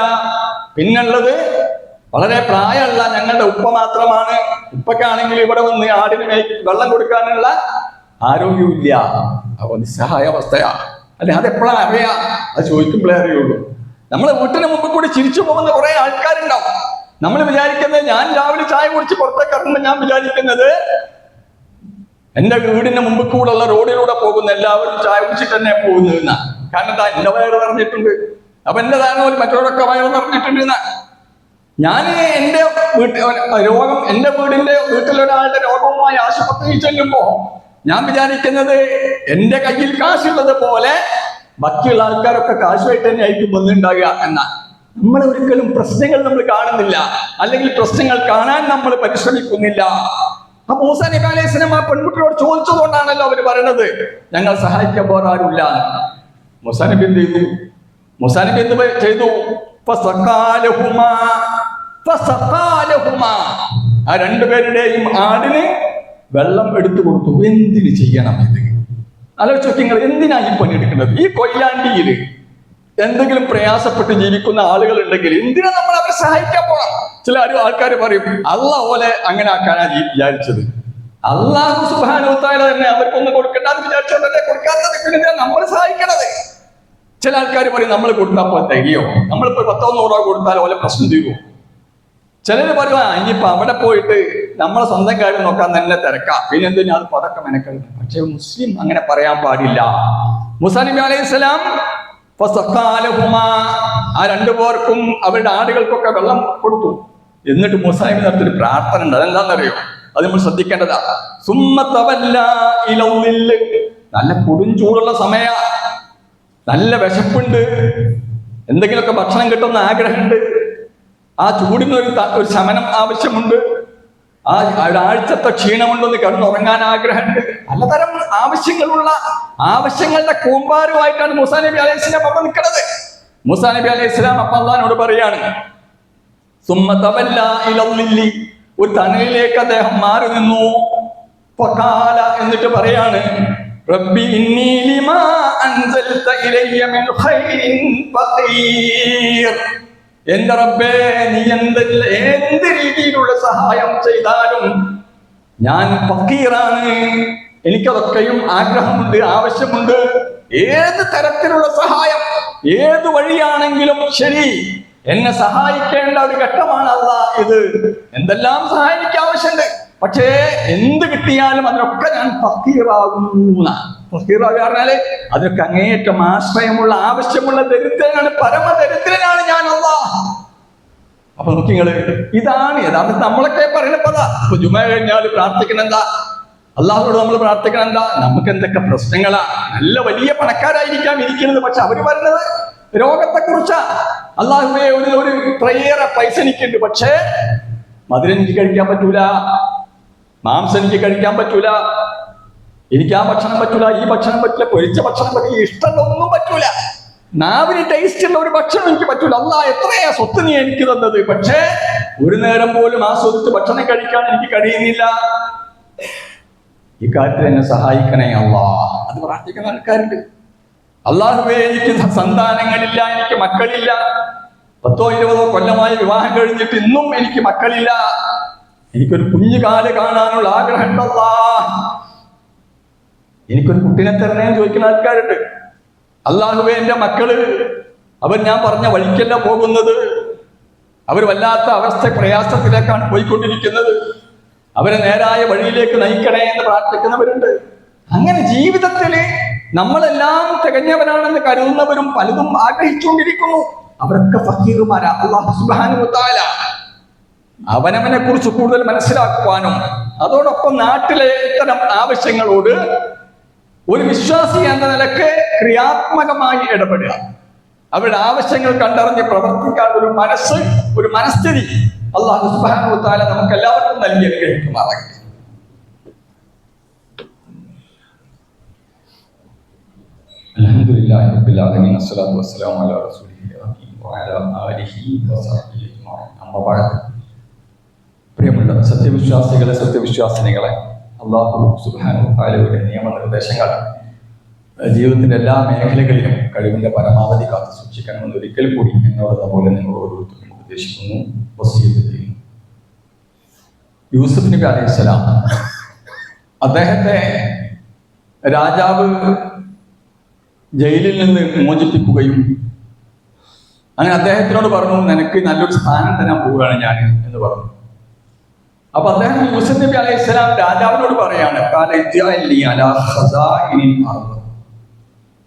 പിന്നുള്ളത് വളരെ പ്രായമുള്ള ഞങ്ങളുടെ ഉപ്പ മാത്രമാണ്. ഉപ്പക്കാണെങ്കിൽ ഇവിടെ വന്ന് ആടിന് വെള്ളം കൊടുക്കാനുള്ള ആരോഗ്യമില്ല. അപ്പൊ നിസ്സഹായ അവസ്ഥയാ. അല്ലെ, അതെപ്പോഴാ അറിയാ? അത് ചോദിക്കുമ്പോഴേ അറിയുള്ളൂ. നമ്മളെ വീട്ടിന് മുമ്പ് കൂടി ചിരിച്ചു പോകുന്ന കുറെ ആൾക്കാരുണ്ടാവും. നമ്മൾ വിചാരിക്കുന്നത്, ഞാൻ രാവിലെ ചായ കുടിച്ച് പുറത്തേക്ക് ഇറങ്ങുമ്പോൾ ഞാൻ വിചാരിക്കുന്നത് എന്റെ വീടിന്റെ മുമ്പ് കൂടെ ഉള്ള റോഡിലൂടെ പോകുന്ന എല്ലാവരും ചായ കുടിച്ചിട്ട് തന്നെ പോകുന്നതെന്നാ. കാരണം എന്താ, എന്റെ വയറ് നിറഞ്ഞിട്ടുണ്ട്. അപ്പൊ എന്റെ ധാരണ പോലെ മറ്റവരൊക്കെ വയറ് നിറഞ്ഞിട്ടുണ്ട്. ഞാൻ എന്റെ രോഗം, എന്റെ വീട്ടിലൊരാളുടെ രോഗവുമായി ആശുപത്രിയിൽ ചെല്ലുമ്പോ ഞാൻ വിചാരിക്കുന്നത് എന്റെ കയ്യിൽ കാശുള്ളത് പോലെ ബാക്കിയുള്ള ആൾക്കാരൊക്കെ കാശുമായിട്ട് തന്നെ ആയിരിക്കും വന്നിട്ടുണ്ടാകുക എന്നാ. നമ്മൾ ഒരിക്കലും പ്രശ്നങ്ങൾ നമ്മൾ കാണുന്നില്ല, അല്ലെങ്കിൽ പ്രശ്നങ്ങൾ കാണാൻ നമ്മൾ പരിശ്രമിക്കുന്നില്ല. അപ്പൊ മൂസാ നബി അലൈഹി സ്വലാം ആ പെൺകുട്ടിയോട് ചോദിച്ചതുകൊണ്ടാണല്ലോ അവര് പറയണത് ഞങ്ങൾ സഹായിക്കാൻ വേറെ ആരുമില്ല. മൂസാ നബി എന്ത് ചെയ്തു? ആ രണ്ടുപേരുടെയും ആടിന് വെള്ളം എടുത്തു കൊടുത്തു. എന്തിന് ചെയ്യണം ഇത്? ആലോചിച്ച് നോക്കി നിങ്ങൾ, എന്തിനാ ഈ പണിയെടുക്കുന്നത്? ഈ കൊയ്യാണ്ടിയില് എന്തെങ്കിലും പ്രയാസപ്പെട്ട് ജീവിക്കുന്ന ആളുകൾ ഉണ്ടെങ്കിൽ എന്തിനാ നമ്മൾ അവരെ സഹായിക്കാൻ പോകണം? ചില ആൾക്കാർ പറയും, അള്ളാഹ് പോലെ അങ്ങനെ ആക്കാനാ വിചാരിച്ചത്. അള്ളാഹു സുബ്ഹാനഹു വ തആല തന്നെ അവർക്കൊന്നും കൊടുക്കണ്ടെന്ന് വിചാരിച്ചോണ്ടല്ലേ കൊടുക്കാത്തത്. പിന്നെ നമ്മൾ സഹായിക്കണത്. ചില ആൾക്കാർ പറയും, നമ്മൾ കൊടുത്താൽ പോലെ തികയോ, നമ്മളിപ്പോ 100-100 രൂപ കൊടുത്താൽ ഓലെ പ്രശ്നം തീരുമോ? ചിലര് പറയുക, ഇനിയിപ്പോ അവിടെ പോയിട്ട് നമ്മളെ സ്വന്തം കാര്യം നോക്കാൻ തന്നെ തിരക്കാം, പിന്നെ എന്തിനാ അത് പതക്കം മെനക്കെടുക്കും. പക്ഷെ മുസ്ലിം അങ്ങനെ പറയാൻ പാടില്ല. മൂസാ നബി അലൈഹി സ്വലാം ആ രണ്ടുപേർക്കും അവരുടെ ആടുകൾക്കൊക്കെ വെള്ളം കൊടുത്തു. എന്നിട്ട് മൂസാ നബി നടത്തിയൊരു പ്രാർത്ഥന ഉണ്ട്. അതെന്താണെന്നറിയോ? അത് നമ്മൾ ശ്രദ്ധിക്കേണ്ടതാ. നല്ല കൊടുംചൂടുള്ള സമയ, നല്ല വിശപ്പുണ്ട്, എന്തെങ്കിലുമൊക്കെ ഭക്ഷണം കിട്ടുന്ന ആഗ്രഹമുണ്ട്, ആ ചൂടിന് ഒരു ശമനം ആവശ്യമുണ്ട്, ആ ഒരാഴ്ചത്തെ ക്ഷീണമുണ്ടെന്ന് കിടന്നുറങ്ങാൻ ആഗ്രഹമുണ്ട്. പലതരം ആവശ്യങ്ങളുടെ കൂമ്പാരമായിട്ടാണ് മൂസാ നബി അലൈഹി സ്വലാം അവിടെ നിൽക്കുന്നത്. മൂസാ നബി അലൈഹി സ്വലാം അപ്പൊ അല്ലാഹുവിനോട് പറയാണ്, ഒരു തണലിലേക്ക് അദ്ദേഹം മാറി നിന്നു. എന്നിട്ട് പറയാണ്, റബ്ബി ഇന്നി ലിമാ അൻസൽത ഇലയ്യ മിൻ ഖൈരിൻ ഫഖീർ. എന്റെ റബ്ബേ, നീ എന്ത് രീതിയിലുള്ള സഹായം ചെയ്താലും ഞാൻ ഫക്കീറാണ്, എനിക്കതൊക്കെയും ആഗ്രഹമുണ്ട്, ആവശ്യമുണ്ട്. ഏത് തരത്തിലുള്ള സഹായം, ഏത് വഴിയാണെങ്കിലും ശരി, എന്നെ സഹായിക്കേണ്ട ഒരു ഘട്ടമാണ് അല്ലാഹ് ഇത്. എന്തെല്ലാം സഹായം എനിക്ക് ആവശ്യമുണ്ട്, പക്ഷേ എന്ത് കിട്ടിയാലും അതിനൊക്കെ ഞാൻ ഫക്കീറാകുന്ന. ഫക്കീറാകുക പറഞ്ഞാല് അതൊക്കെ അങ്ങേയറ്റം ആശ്രയമുള്ള, ആവശ്യമുള്ള ദരിദ്രനാണ്, പരമദരിദ്രനാണ് ഞാൻ അല്ലാഹ്. അപ്പൊ നോക്കിങ്ങള്, ഇതാണ് യഥാർത്ഥം നമ്മളൊക്കെ പറയുന്നതാ. ഇപ്പൊ ജുമ കഴിഞ്ഞാൽ പ്രാർത്ഥിക്കണം എന്താ? അള്ളാഹുവോട് നമ്മൾ പ്രാർത്ഥിക്കണം എന്താ? നമുക്ക് എന്തൊക്കെ പ്രശ്നങ്ങളാ. നല്ല വലിയ പണക്കാരായിരിക്കാം ഇരിക്കുന്നത്, പക്ഷെ അവര് പറയുന്നത് രോഗത്തെ കുറിച്ചാ. അള്ളാഹുവേ, ഒരു ഇത്രയേറെ പൈസ എനിക്കുണ്ട്, പക്ഷേ മധുരം എനിക്ക് കഴിക്കാൻ പറ്റൂല, മാംസം എനിക്ക് കഴിക്കാൻ പറ്റൂല, എനിക്ക് ആ ഭക്ഷണം പറ്റൂല, ഈ ഭക്ഷണം പറ്റില്ല, പൊരിച്ച ഭക്ഷണം പറ്റില്ല, ഇഷ്ടമുള്ളതൊന്നും പറ്റൂല, നാവിന് ടേസ്റ്റ് ഉള്ള ഒരു ഭക്ഷണം എനിക്ക് പറ്റൂല. അല്ലാഹ് എത്രയാ സ്വത്ത് നീ എനിക്ക് തന്നത്, പക്ഷേ ഒരു നേരം പോലും ആസ്വദിച്ച് ഭക്ഷണം കഴിക്കാൻ എനിക്ക് കഴിയുന്നില്ല. ഈ കാര്യത്തിൽ എന്നെ സഹായിക്കണേ അല്ലാഹ്. അത് പ്രാർത്ഥിക്കുന്ന ആൾക്കാരുണ്ട്. അല്ലാഹുവേ, എനിക്ക് സന്താനങ്ങളില്ല, എനിക്ക് മക്കളില്ല, 10-20 കൊല്ലമായി വിവാഹം കഴിഞ്ഞിട്ട് ഇന്നും എനിക്ക് മക്കളില്ല. എനിക്കൊരു കുഞ്ഞു കാല് കാണാനുള്ള ആഗ്രഹമുണ്ടല്ലാ, എനിക്കൊരു കുട്ടിനെ തരണേന്ന് ചോദിക്കുന്ന ആൾക്കാരുണ്ട്. അല്ലാഹുവേ, എൻ്റെ മക്കള് അവർ ഞാൻ പറഞ്ഞ വഴിക്കല്ല പോകുന്നത്, അവർ വല്ലാത്ത അവസ്ഥ പ്രയാസത്തിലേക്കാണ് പോയിക്കൊണ്ടിരിക്കുന്നത്, അവരെ നേരായ വഴിയിലേക്ക് നയിക്കണേ എന്ന് പ്രാർത്ഥിക്കുന്നവരുണ്ട്. അങ്ങനെ ജീവിതത്തിൽ നമ്മളെല്ലാം തികഞ്ഞവരാണെന്ന് കരുതുന്നവരും പലതും ആഗ്രഹിച്ചുകൊണ്ടിരിക്കുന്നു. അവരൊക്കെ ഫക്കീറുമാരാ. അല്ലാഹു സുബ്ഹാനഹു വ തആല അവനവനെ കുറിച്ച് കൂടുതൽ മനസ്സിലാക്കുവാനും അതോടൊപ്പം നാട്ടിലെ ഇത്തരം ആവശ്യങ്ങളോട് ഒരു വിശ്വാസി എന്ന നിലക്ക് ക്രിയാത്മകമായി ഇടപെടുക, അവരുടെ ആവശ്യങ്ങൾ കണ്ടറിഞ്ഞ് പ്രവർത്തിക്കാൻ ഒരു മനസ്ഥിതി അല്ലാഹു സുബ്ഹാനഹു വ തആല നമുക്ക് എല്ലാവർക്കും നൽകി അനുഗ്രഹിക്കുമാറാകട്ടെ. അൽഹംദുലില്ലാഹി റബ്ബിൽ ആലമീൻ വസ്സലാത്തു വസ്സലാമു അലാ റസൂലിഹി വഅലാ ആലിഹി വസഹ്ബിഹി അജ്മഈൻ. അമ്മാ ബഅദ്. പ്രിയമുള്ള സത്യവിശ്വാസികളെ, സത്യവിശ്വാസിനികളെ, അല്ലാഹു സുബ്ഹാനഹു വ തആലയുടെ നിയമനിർദ്ദേശങ്ങൾ ജീവിതത്തിന്റെ എല്ലാ മേഖലകളിലും കഴിവിന്റെ പരമാവധി കാത്തു സൂക്ഷിക്കണമെന്ന് ഒരിക്കൽ കൂടി എന്നോട് പോലെ നിങ്ങൾ ഓരോരുത്തരും ഉപദേശിക്കുന്നു, വസിയ്യത്ത് ചെയ്യുന്നു. യൂസുഫ് നബി അലൈഹിസ്സലാം, അദ്ദേഹത്തെ രാജാവ് ജയിലിൽ നിന്ന് മോചിപ്പിക്കുകയും അങ്ങനെ അദ്ദേഹത്തിനോട് പറഞ്ഞു, നിനക്ക് നല്ലൊരു സ്ഥാനം തരാൻ പോവുകയാണ് ഞാൻ എന്ന് പറഞ്ഞു. അപ്പൊ അദ്ദേഹം യൂസുഫ് നബി അലൈഹിസ്സലാം രാജാവിനോട് പറയാണ്,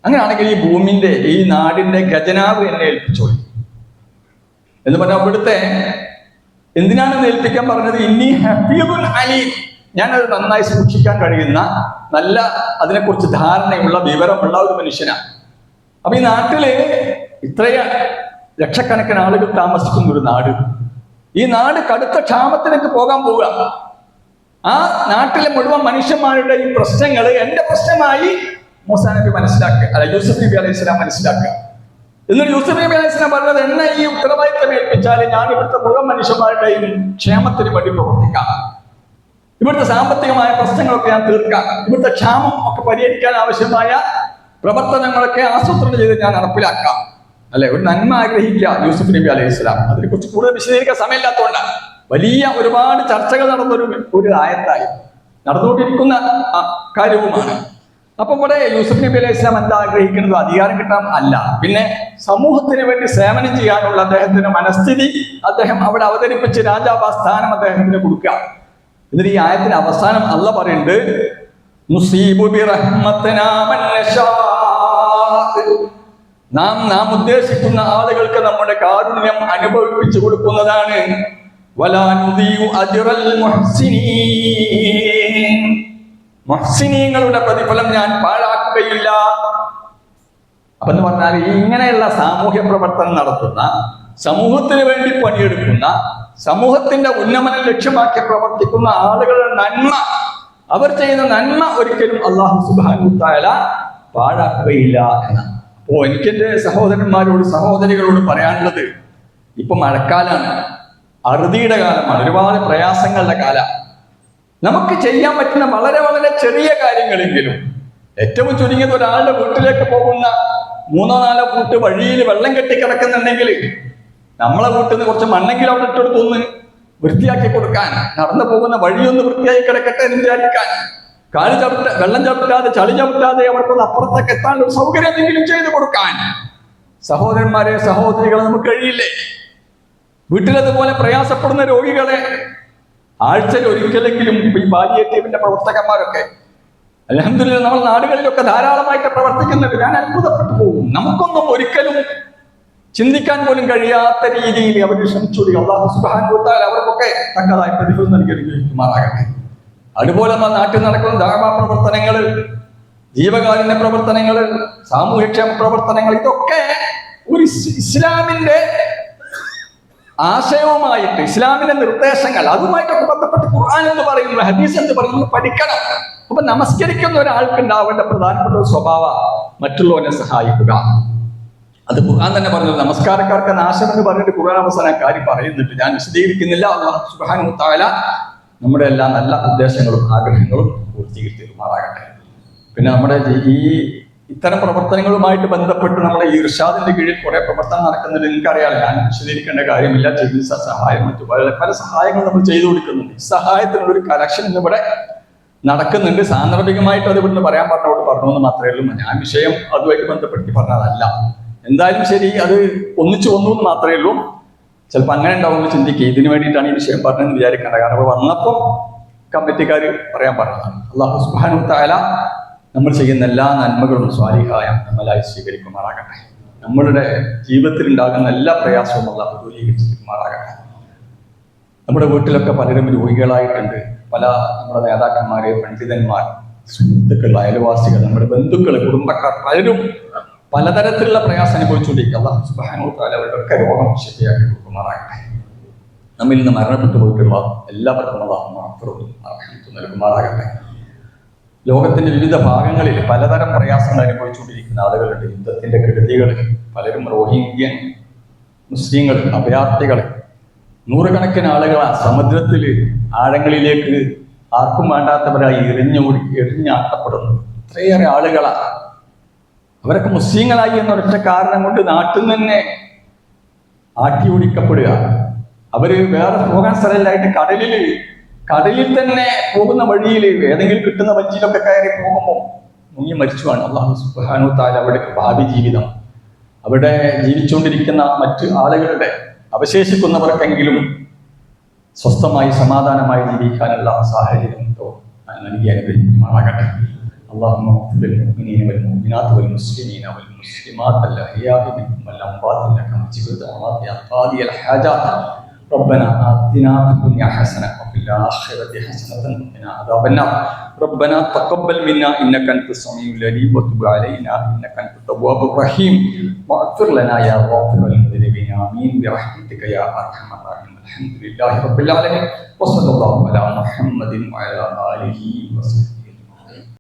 അങ്ങനെയാണെങ്കിൽ ഈ ഭൂമിന്റെ, ഈ നാടിന്റെ ഖജനാവ് എന്നെ ഏൽപ്പിച്ചോളി എന്ന് പറഞ്ഞാൽ അവിടുത്തെ എന്തിനാണെന്ന് ഏൽപ്പിക്കാൻ പറഞ്ഞത്? ഇന്നി ഹഫീദുൻ അലീം, ഞാനത് നന്നായി സൂക്ഷിക്കാൻ കഴിയുന്ന, നല്ല അതിനെക്കുറിച്ച് ധാരണയുള്ള, വിവരമുള്ള ഒരു മനുഷ്യനാണ്. അപ്പൊ ഈ നാട്ടില് ഇത്രയും ലക്ഷക്കണക്കിന് ആളുകൾ താമസിക്കുന്ന ഒരു നാട്, ഈ നാട് കടുത്ത ക്ഷാമത്തിലേക്ക് പോകാൻ പോവുക. ആ നാട്ടിലെ മുഴുവൻ മനുഷ്യന്മാരുടെ ഈ പ്രശ്നങ്ങൾ എന്റെ പ്രശ്നമായി മൂസാ നബി മനസ്സിലാക്കുക, അല്ല യൂസുഫ് നബി അലൈഹി സ്വലാം മനസ്സിലാക്കുക. എന്നിട്ട് യൂസുഫ് നബി അലൈഹി സ്വലാം പറഞ്ഞത്, എന്നെ ഈ ഉത്തരവാദിത്തം ഏൽപ്പിച്ചാൽ ഞാൻ ഇവിടുത്തെ മുഴുവൻ മനുഷ്യന്മാരുടെയും ക്ഷേമത്തിന് വേണ്ടി പ്രവർത്തിക്കാം, ഇവിടുത്തെ സാമ്പത്തികമായ പ്രശ്നങ്ങളൊക്കെ ഞാൻ തീർക്കാം, ഇവിടുത്തെ ക്ഷാമം ഒക്കെ പരിഹരിക്കാൻ ആവശ്യമായ പ്രവർത്തനങ്ങളൊക്കെ ആസൂത്രണം ചെയ്ത് ഞാൻ നടപ്പിലാക്കാം. അല്ലെ, ഒരു നന്മ ആഗ്രഹിക്കുക യൂസുഫ് നബി അലൈഹി സ്വലാം. അതിനെ കുറിച്ച് കൂടുതൽ വിശദീകരിക്കാൻ സമയമില്ലാത്തതുകൊണ്ടാണ് വലിയ ഒരുപാട് ചർച്ചകൾ നടന്നൊരു ആയത്തായി നടന്നുകൊണ്ടിരിക്കുന്ന കാര്യവുമാണ്. അപ്പൊ ഇവിടെ യൂസുഫ് നബി അലൈഹി സ്വലാം എന്താ ആഗ്രഹിക്കുന്നത്? അധികാരം കിട്ടാൻ അല്ല, പിന്നെ സമൂഹത്തിന് വേണ്ടി സേവനം ചെയ്യാനുള്ള അദ്ദേഹത്തിന്റെ മനസ്ഥിതി അദ്ദേഹം അവിടെ അവതരിപ്പിച്ച് രാജാവ് സ്ഥാനം അദ്ദേഹത്തിന് കൊടുക്കുക. എന്നിട്ട് ഈ ആയത്തിന്റെ അവസാനം അള്ളാഹ് പറയുന്നുണ്ട്, നുസീബു ബിറഹ്മത്തിനാ മൻ നശാ, നാം ഉദ്ദേശിക്കുന്ന ആളുകൾക്ക് നമ്മുടെ കാരുണ്യം അനുഭവിപ്പിച്ചു കൊടുക്കുന്നതാണ്. വലാ നുദീഉ അജ്റൽ മുഹ്സിനീൻ, മുഹ്സിനീങ്ങളുടെ പ്രതിഫലം ഞാൻ പാഴാക്കുകയില്ല. അപ്പൊ എന്ന് പറഞ്ഞാൽ ഇങ്ങനെയുള്ള സാമൂഹ്യ പ്രവർത്തനം നടത്തുന്ന, സമൂഹത്തിന് വേണ്ടി പണിയെടുക്കുന്ന, സമൂഹത്തിന്റെ ഉന്നമനം ലക്ഷ്യമാക്കി പ്രവർത്തിക്കുന്ന ആളുകളുടെ നന്മ, അവർ ചെയ്യുന്ന നന്മ ഒരിക്കലും അല്ലാഹു സുബ്ഹാനഹു വ തആല പാഴാക്കുകയില്ല എന്നാണ്. അപ്പോ എനിക്ക് എൻ്റെ സഹോദരന്മാരോട്, സഹോദരികളോട് പറയാനുള്ളത്, ഇപ്പൊ മഴക്കാലാണ്, അറുതിയുടെ കാലമാണ്, ഒരുപാട് പ്രയാസങ്ങളുടെ കാലം. നമുക്ക് ചെയ്യാൻ പറ്റുന്ന വളരെ വളരെ ചെറിയ കാര്യങ്ങളെങ്കിലും, ഏറ്റവും ചുരുങ്ങിയത് ഒരാളുടെ വീട്ടിലേക്ക് പോകുന്ന 3-4 ഫൂട്ട് വഴിയിൽ വെള്ളം കെട്ടിക്കിടക്കുന്നുണ്ടെങ്കിൽ നമ്മളെ വീട്ടിൽ നിന്ന് കുറച്ച് മണ്ണെങ്കിലും അവിടെ ഇട്ടെടുത്തൊന്ന് വൃത്തിയാക്കി കൊടുക്കാൻ, നടന്നു പോകുന്ന വഴിയൊന്ന് വൃത്തിയാക്കി കിടക്കട്ടെ എന്ന് വിചാരിക്കാൻ, വെള്ളം ചവിട്ടാതെ, ചളി ചവിട്ടാതെ അവർക്കൊന്ന് അപ്പുറത്തേക്ക് എത്താനുള്ള ഒരു സൗകര്യം എന്തെങ്കിലും ചെയ്തു കൊടുക്കാൻ സഹോദരന്മാരെ, സഹോദരികളെ നമുക്ക് കഴിയില്ലേ? വീട്ടിലതുപോലെ പ്രയാസപ്പെടുന്ന രോഗികളെ ആഴ്ചയിൽ ഒരിക്കലെങ്കിലും ഈ പാലിയേറ്റീവിന്റെ പ്രവർത്തകന്മാരൊക്കെ അൽഹംദുലില്ലാഹ് നമ്മുടെ നാടുകളിലൊക്കെ ധാരാളമായിട്ട് പ്രവർത്തിക്കുന്നുണ്ട്. ഞാൻ അത്ഭുതപ്പെട്ടു പോകും. നമുക്കൊന്നും ഒരിക്കലും ചിന്തിക്കാൻ പോലും കഴിയാത്ത രീതിയിൽ അവർ ശ്രമിച്ചു. അല്ലാഹു സുബ്ഹാനഹു വ തആല അവർക്കൊക്കെ തക്കതായ പ്രതിഫലം നൽകി അനുഗ്രഹിക്കുമാറാകട്ടെ. അതുപോലെ നമ്മുടെ നാട്ടിൽ നടക്കുന്ന ദഅവാ പ്രവർത്തനങ്ങൾ, ജീവകാരുണ്യ പ്രവർത്തനങ്ങൾ, സാമൂഹ്യക്ഷേമ പ്രവർത്തനങ്ങൾ, ഇതൊക്കെ ഒരു ഇസ്ലാമിന്റെ ആശയവുമായിട്ട്, ഇസ്ലാമിന്റെ നിർദ്ദേശങ്ങൾ അതുമായിട്ടൊക്കെ ബന്ധപ്പെട്ട് ഖുർആൻ എന്ന് പറയുന്നത്, ഹദീസ് എന്ന് പറയുന്നത് പഠിക്കണം. അപ്പൊ നമസ്കരിക്കുന്ന ഒരാൾക്ക് ഉണ്ടാവേണ്ട പ്രധാനപ്പെട്ട ഒരു സ്വഭാവം മറ്റുള്ളവരെ സഹായിക്കുക. അത് ഖുർആൻ തന്നെ പറഞ്ഞത്. നമസ്കാരക്കാർക്ക് നാശം എന്ന് പറഞ്ഞിട്ട് ഖുർആൻ അവസാന കാര്യം പറയുന്നുണ്ട്. ഞാൻ വിശദീകരിക്കുന്നില്ല. അല്ലാഹു സുബ്ഹാനഹു വ തആല നമ്മുടെ എല്ലാ നല്ല ഉദ്ദേശങ്ങളും ആഗ്രഹങ്ങളും പൂർത്തീകരിച്ച് തരുമാറാകട്ടെ. പിന്നെ നമ്മുടെ ഈ ഇത്തരം പ്രവർത്തനങ്ങളുമായിട്ട് ബന്ധപ്പെട്ട് നമ്മുടെ ഈ ഇർഷാദിന്റെ കീഴിൽ കുറെ പ്രവർത്തനം നടക്കുന്നുണ്ട്. നിങ്ങൾക്കറിയാം, ഞാൻ വിശദീകരിക്കേണ്ട കാര്യമില്ല. ചികിത്സ സഹായം, മറ്റു പല സഹായങ്ങൾ നമ്മൾ ചെയ്തു കൊടുക്കുന്നുണ്ട്. ഈ സഹായത്തിനുള്ളൊരു കലക്ഷൻ ഇന്നിവിടെ നടക്കുന്നുണ്ട്. സാന്ദർഭികമായിട്ട് അത് ഇവിടുന്ന് പറയാൻ പറഞ്ഞു എന്ന് മാത്രമേ ഉള്ളൂ. ഞാൻ വിഷയം അതുമായിട്ട് ബന്ധപ്പെടുത്തി പറഞ്ഞതല്ല. എന്തായാലും ശരി, അത് ഒന്നിച്ചു വന്നു എന്ന് മാത്രമേ ഉള്ളൂ. ചിലപ്പോൾ അങ്ങനെ ഉണ്ടാവുമെന്ന് ചിന്തിക്കുക. ഇതിനു വേണ്ടിയിട്ടാണ് ഈ വിഷയം പറഞ്ഞതെന്ന് വിചാരിക്കേണ്ട. കാരണം വന്നപ്പോൾ കമ്മിറ്റിക്കാർ പറയാൻ പറഞ്ഞതാണ്. അല്ലാഹു സുബ്ഹാനഹു വ തആല നമ്മൾ ചെയ്യുന്ന എല്ലാ നന്മകളും സ്വാലിഹായ അമലായി സ്വീകരിക്കുമാറാകട്ടെ. നമ്മളുടെ ജീവിതത്തിൽ ഉണ്ടാകുന്ന എല്ലാ പ്രയാസവും അല്ലാഹു ദൂരീകരിച്ചിരിക്കുമാറാകട്ടെ. നമ്മുടെ വീട്ടിലൊക്കെ പലരും രോഗികളായിട്ടുണ്ട്. പല നമ്മുടെ നേതാക്കന്മാര്, പണ്ഡിതന്മാർ, സുഹൃത്തുക്കൾ, അയൽവാസികൾ, നമ്മുടെ ബന്ധുക്കൾ, കുടുംബക്കാർ പലരും പലതരത്തിലുള്ള പ്രയാസം അനുഭവിച്ചുകൊണ്ടിരിക്കുക. അല്ലാഹു സുബ്ഹാനഹു വ തആല അവരുടെയൊക്കെ രോഗം ശരിയാക്കി കൊടുക്കുമാറാകട്ടെ. നമ്മിൽ നിന്ന് മരണപ്പെട്ടു പോയിട്ടുള്ള എല്ലാവർക്കും അല്ലാഹു മഗ്ഫിറത്തും റഹ്മത്തും നൽകുമാറാകട്ടെ. ലോകത്തിന്റെ വിവിധ ഭാഗങ്ങളിൽ പലതരം പ്രയാസങ്ങൾ അനുഭവിച്ചുകൊണ്ടിരിക്കുന്ന ആളുകളുണ്ട്. യുദ്ധത്തിന്റെ കെടുതികൾ, പലരും റോഹിംഗ്യൻ മുസ്ലിങ്ങൾ, അഭയാർത്ഥികൾ, നൂറുകണക്കിന് ആളുകൾ സമുദ്രത്തിൽ ആഴങ്ങളിലേക്ക് ആർക്കും വേണ്ടാത്തവരായി എറിഞ്ഞാട്ടപ്പെടുന്നു. ഇത്രയേറെ ആളുകളാണ്. അവരൊക്കെ മുസ്ലിങ്ങളായി എന്നൊരൊറ്റ കാരണം കൊണ്ട് നാട്ടിൽ നിന്ന് തന്നെ ആട്ടി ഓടിക്കപ്പെടുക. അവര് വേറെ പോകാൻ സ്ഥലമില്ലായിട്ട് കടലിൽ തന്നെ പോകുന്ന വഴിയിൽ ഏതെങ്കിലും കിട്ടുന്ന വഞ്ചിയിലൊക്കെ കയറി പോകുമ്പോൾ മുങ്ങി മരിച്ചുവാണ്. അല്ലാഹു സുബ്ഹാനഹു വ തആല അവിടെ ഭാവി ജീവിതം, അവിടെ ജീവിച്ചുകൊണ്ടിരിക്കുന്ന മറ്റ് ആളുകളുടെ അവശേഷിക്കുന്നവർക്കെങ്കിലും സ്വസ്ഥമായി സമാധാനമായി ജീവിക്കാനുള്ള സാഹചര്യം നൽകി അനുഗ്രഹിക്കുമാറാകട്ടെ. اللهم اغفر للمؤمنين والمؤمنات والمسلمين والمسلمات الأحياء منهم والأموات إنك مجيب الدعوات يا قاضي الحاجات. ربنا آتنا في الدنيا حسنة وفي الآخرة حسنة وقنا عذاب النار. ربنا تقبل منا إنك أنت السميع العليم وتب علينا إنك أنت التواب الرحيم واغفر لنا يا غافر المذنبين آمين برحمتك يا أرحم الراحمين. الحمد لله رب العالمين وصلى الله على محمد وعلى آله وسلم.